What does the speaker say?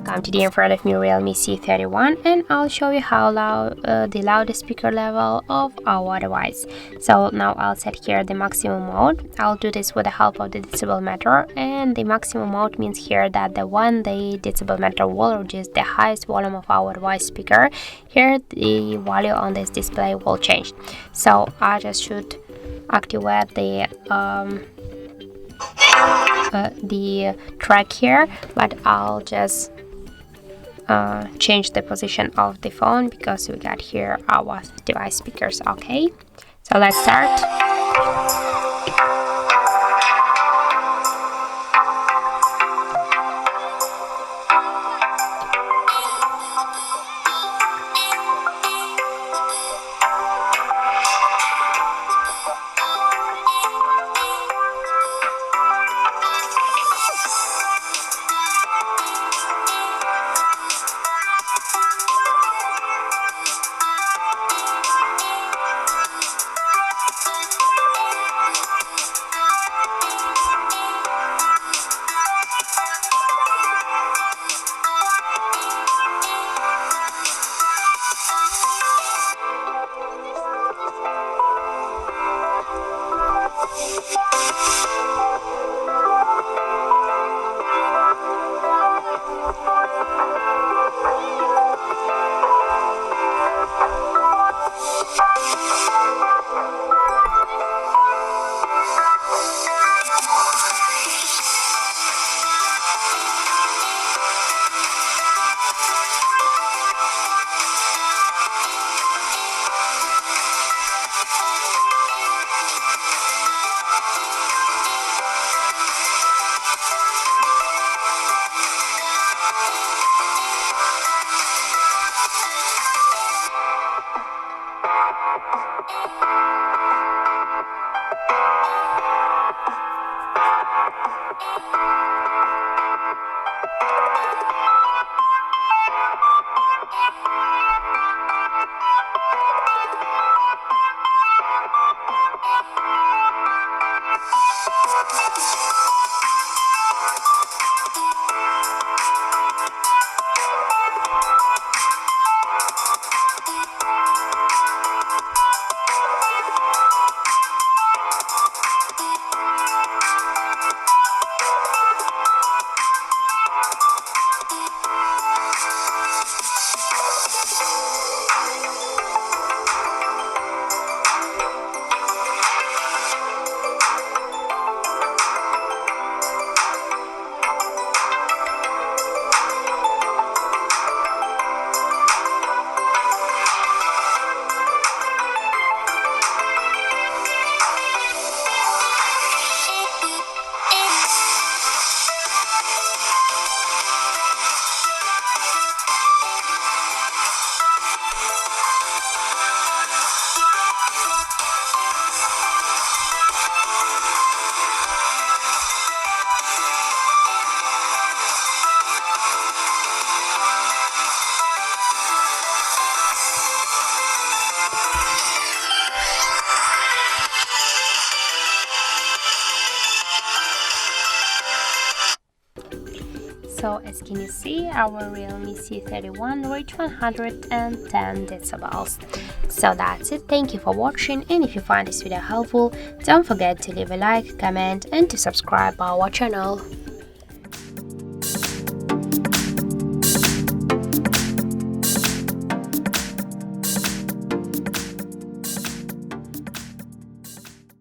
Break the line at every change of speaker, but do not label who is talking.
I'm today in front of me REALME C31, and I'll show you how loud the loudest speaker level of our device. So now I'll set here the maximum mode. I'll do this with the help of the decibel meter, and the maximum mode means here that the decibel meter will reduce the highest volume of our device speaker, here the value on this display will change. So I just should activate the track here, but I'll just change the position of the phone because we got here our device speakers. Okay, so let's start. So as can you see, our REALME C31 reached 110 decibels. So that's it. Thank you for watching, and if you find this video helpful, don't forget to leave a like, comment and to subscribe our channel.